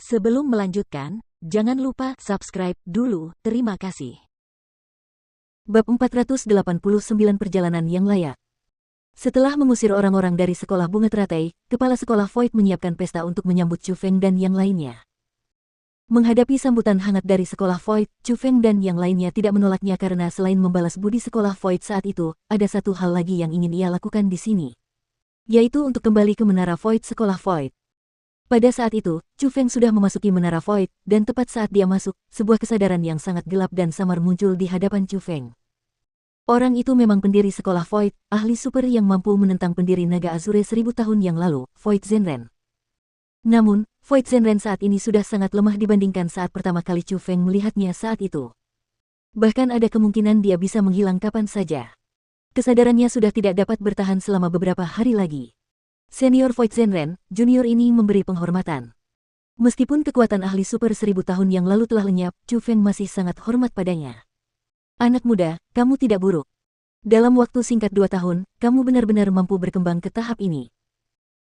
Sebelum melanjutkan, jangan lupa subscribe dulu, terima kasih. Bab 489 Perjalanan yang Layak. Setelah mengusir orang-orang dari sekolah bunga teratai, kepala sekolah Void menyiapkan pesta untuk menyambut Chu Feng dan yang lainnya. Menghadapi sambutan hangat dari sekolah Void, Chu Feng dan yang lainnya tidak menolaknya karena selain membalas budi sekolah Void saat itu, ada satu hal lagi yang ingin ia lakukan di sini. Yaitu untuk kembali ke menara Void sekolah Void. Pada saat itu, Chu Feng sudah memasuki menara Void, dan tepat saat dia masuk, sebuah kesadaran yang sangat gelap dan samar muncul di hadapan Chu Feng. Orang itu memang pendiri sekolah Void, ahli super yang mampu menentang pendiri naga Azure 1000 tahun yang lalu, Void Zenren. Namun, Void Zenren saat ini sudah sangat lemah dibandingkan saat pertama kali Chu Feng melihatnya saat itu. Bahkan ada kemungkinan dia bisa menghilang kapan saja. Kesadarannya sudah tidak dapat bertahan selama beberapa hari lagi. Senior Void Zenren, junior ini memberi penghormatan. Meskipun kekuatan ahli super 1000 tahun yang lalu telah lenyap, Chu Feng masih sangat hormat padanya. Anak muda, kamu tidak buruk. Dalam waktu singkat 2 tahun, kamu benar-benar mampu berkembang ke tahap ini.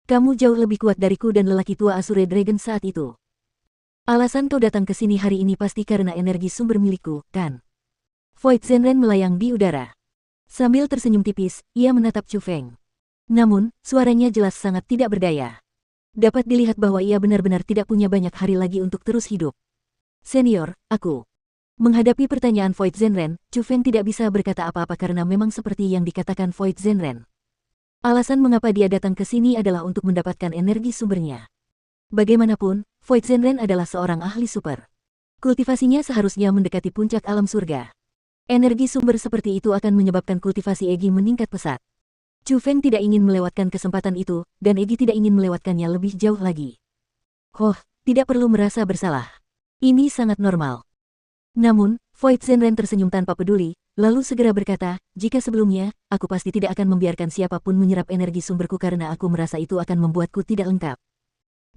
Kamu jauh lebih kuat dariku dan lelaki tua Azure Dragon saat itu. Alasan kau datang ke sini hari ini pasti karena energi sumber milikku, kan? Void Zenren melayang di udara. Sambil tersenyum tipis, ia menatap Chu Feng. Namun, suaranya jelas sangat tidak berdaya. Dapat dilihat bahwa ia benar-benar tidak punya banyak hari lagi untuk terus hidup. Senior, aku. Menghadapi pertanyaan Void Zenren, Chu Feng tidak bisa berkata apa-apa karena memang seperti yang dikatakan Void Zenren. Alasan mengapa dia datang ke sini adalah untuk mendapatkan energi sumbernya. Bagaimanapun, Void Zenren adalah seorang ahli super. Kultivasinya seharusnya mendekati puncak alam surga. Energi sumber seperti itu akan menyebabkan kultivasi Egi meningkat pesat. Chu Feng tidak ingin melewatkan kesempatan itu, dan Egi tidak ingin melewatkannya lebih jauh lagi. Tidak perlu merasa bersalah. Ini sangat normal. Namun, Void Zenren tersenyum tanpa peduli, lalu segera berkata, jika sebelumnya, aku pasti tidak akan membiarkan siapapun menyerap energi sumberku karena aku merasa itu akan membuatku tidak lengkap.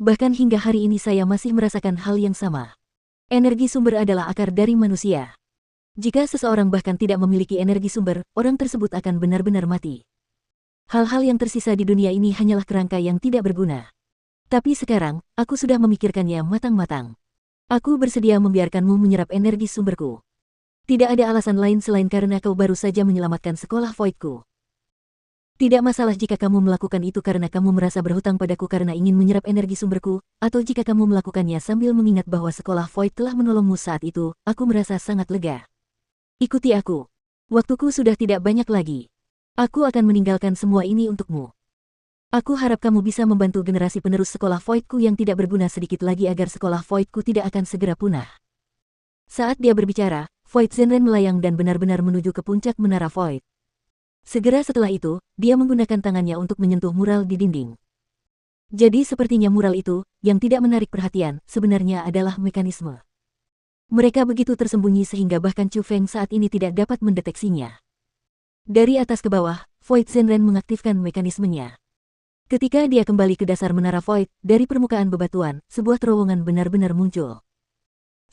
Bahkan hingga hari ini saya masih merasakan hal yang sama. Energi sumber adalah akar dari manusia. Jika seseorang bahkan tidak memiliki energi sumber, orang tersebut akan benar-benar mati. Hal-hal yang tersisa di dunia ini hanyalah kerangka yang tidak berguna. Tapi sekarang, aku sudah memikirkannya matang-matang. Aku bersedia membiarkanmu menyerap energi sumberku. Tidak ada alasan lain selain karena kau baru saja menyelamatkan sekolah Voidku. Tidak masalah jika kamu melakukan itu karena kamu merasa berhutang padaku karena ingin menyerap energi sumberku, atau jika kamu melakukannya sambil mengingat bahwa sekolah Void telah menolongmu saat itu, aku merasa sangat lega. Ikuti aku. Waktuku sudah tidak banyak lagi. Aku akan meninggalkan semua ini untukmu. Aku harap kamu bisa membantu generasi penerus sekolah Voidku yang tidak berguna sedikit lagi agar sekolah Voidku tidak akan segera punah. Saat dia berbicara, Void Zenren melayang dan benar-benar menuju ke puncak menara Void. Segera setelah itu, dia menggunakan tangannya untuk menyentuh mural di dinding. Jadi sepertinya mural itu, yang tidak menarik perhatian, sebenarnya adalah mekanisme. Mereka begitu tersembunyi sehingga bahkan Chu Feng saat ini tidak dapat mendeteksinya. Dari atas ke bawah, Void Zenren mengaktifkan mekanismenya. Ketika dia kembali ke dasar menara Void, dari permukaan bebatuan, sebuah terowongan benar-benar muncul.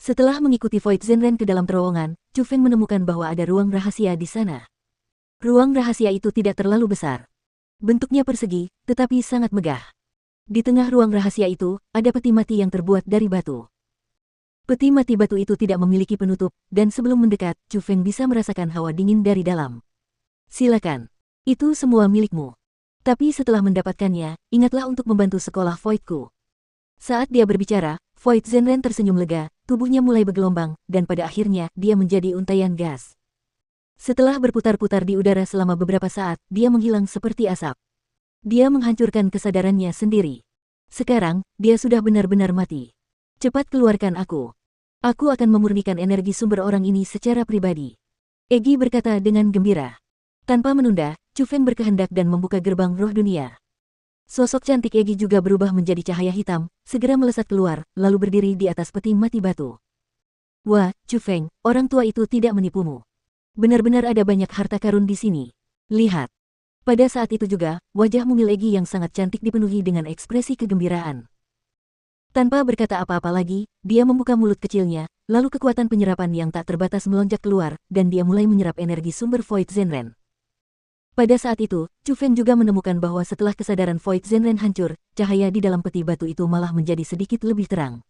Setelah mengikuti Void Zenren ke dalam terowongan, Chu Feng menemukan bahwa ada ruang rahasia di sana. Ruang rahasia itu tidak terlalu besar. Bentuknya persegi, tetapi sangat megah. Di tengah ruang rahasia itu, ada peti mati yang terbuat dari batu. Peti mati batu itu tidak memiliki penutup, dan sebelum mendekat, Chu Feng bisa merasakan hawa dingin dari dalam. Silakan. Itu semua milikmu. Tapi setelah mendapatkannya, ingatlah untuk membantu sekolah Voidku. Saat dia berbicara, Void Zenren tersenyum lega, tubuhnya mulai bergelombang, dan pada akhirnya, dia menjadi untaian gas. Setelah berputar-putar di udara selama beberapa saat, dia menghilang seperti asap. Dia menghancurkan kesadarannya sendiri. Sekarang, dia sudah benar-benar mati. Cepat keluarkan aku. Aku akan memurnikan energi sumber orang ini secara pribadi. Egi berkata dengan gembira. Tanpa menunda, Chu Feng berkehendak dan membuka gerbang roh dunia. Sosok cantik Egi juga berubah menjadi cahaya hitam, segera melesat keluar, lalu berdiri di atas peti mati batu. Wah, Chu Feng, orang tua itu tidak menipumu. Benar-benar ada banyak harta karun di sini. Lihat. Pada saat itu juga, wajah mungil Egi yang sangat cantik dipenuhi dengan ekspresi kegembiraan. Tanpa berkata apa-apa lagi, dia membuka mulut kecilnya, lalu kekuatan penyerapan yang tak terbatas melonjak keluar, dan dia mulai menyerap energi sumber Void Zenren. Pada saat itu, Chu Feng juga menemukan bahwa setelah kesadaran Void Zenren hancur, cahaya di dalam peti batu itu malah menjadi sedikit lebih terang.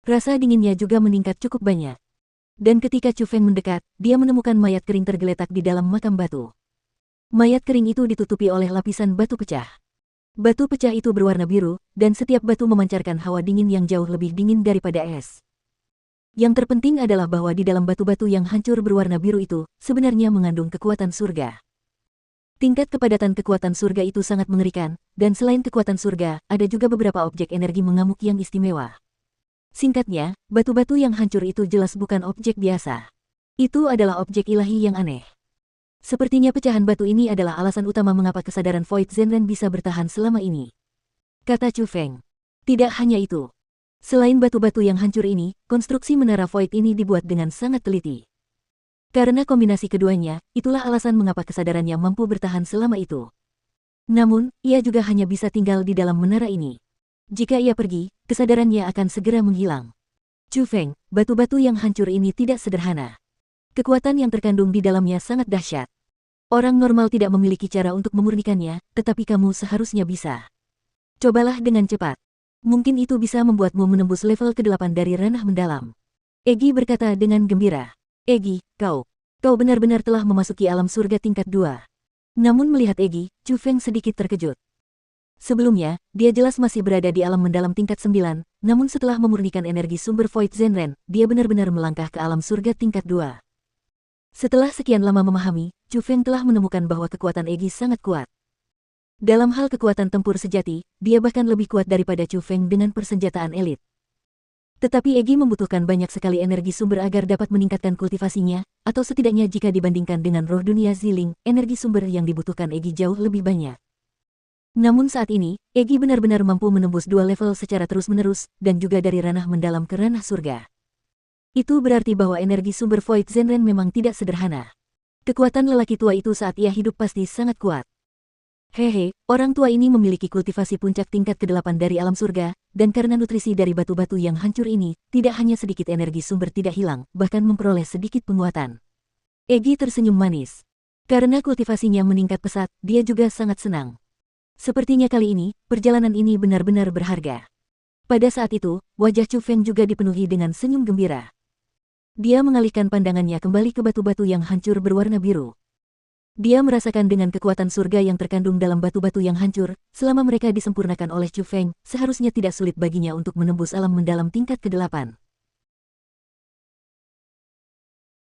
Rasa dinginnya juga meningkat cukup banyak. Dan ketika Chu Feng mendekat, dia menemukan mayat kering tergeletak di dalam makam batu. Mayat kering itu ditutupi oleh lapisan batu pecah. Batu pecah itu berwarna biru, dan setiap batu memancarkan hawa dingin yang jauh lebih dingin daripada es. Yang terpenting adalah bahwa di dalam batu-batu yang hancur berwarna biru itu, sebenarnya mengandung kekuatan surga. Tingkat kepadatan kekuatan surga itu sangat mengerikan, dan selain kekuatan surga, ada juga beberapa objek energi mengamuk yang istimewa. Singkatnya, batu-batu yang hancur itu jelas bukan objek biasa. Itu adalah objek ilahi yang aneh. Sepertinya pecahan batu ini adalah alasan utama mengapa kesadaran Void Zenren bisa bertahan selama ini. Kata Chu Feng. Tidak hanya itu. Selain batu-batu yang hancur ini, konstruksi menara Void ini dibuat dengan sangat teliti. Karena kombinasi keduanya, itulah alasan mengapa kesadarannya mampu bertahan selama itu. Namun, ia juga hanya bisa tinggal di dalam menara ini. Jika ia pergi, kesadarannya akan segera menghilang. Chu Feng, batu-batu yang hancur ini tidak sederhana. Kekuatan yang terkandung di dalamnya sangat dahsyat. Orang normal tidak memiliki cara untuk memurnikannya, tetapi kamu seharusnya bisa. Cobalah dengan cepat. Mungkin itu bisa membuatmu menembus level ke-8 dari ranah mendalam. Egi berkata dengan gembira. Egi, kau benar-benar telah memasuki alam surga tingkat 2. Namun melihat Egi, Chu Feng sedikit terkejut. Sebelumnya, dia jelas masih berada di alam mendalam tingkat 9, namun setelah memurnikan energi sumber Void Zenren, dia benar-benar melangkah ke alam surga tingkat 2. Setelah sekian lama memahami, Chu Feng telah menemukan bahwa kekuatan Egi sangat kuat. Dalam hal kekuatan tempur sejati, dia bahkan lebih kuat daripada Chu Feng dengan persenjataan elit. Tetapi Egi membutuhkan banyak sekali energi sumber agar dapat meningkatkan kultivasinya, atau setidaknya jika dibandingkan dengan roh dunia Ziling, energi sumber yang dibutuhkan Egi jauh lebih banyak. Namun saat ini, Egi benar-benar mampu menembus 2 level secara terus-menerus, dan juga dari ranah mendalam ke ranah surga. Itu berarti bahwa energi sumber Void Zenren memang tidak sederhana. Kekuatan lelaki tua itu saat ia hidup pasti sangat kuat. Hehe, orang tua ini memiliki kultivasi puncak tingkat ke-8 dari alam surga, dan karena nutrisi dari batu-batu yang hancur ini, tidak hanya sedikit energi sumber tidak hilang, bahkan memperoleh sedikit penguatan. Egi tersenyum manis. Karena kultivasinya meningkat pesat, dia juga sangat senang. Sepertinya kali ini, perjalanan ini benar-benar berharga. Pada saat itu, wajah Chu Feng juga dipenuhi dengan senyum gembira. Dia mengalihkan pandangannya kembali ke batu-batu yang hancur berwarna biru. Dia merasakan dengan kekuatan surga yang terkandung dalam batu-batu yang hancur, selama mereka disempurnakan oleh Chu Feng, seharusnya tidak sulit baginya untuk menembus alam mendalam tingkat ke-8.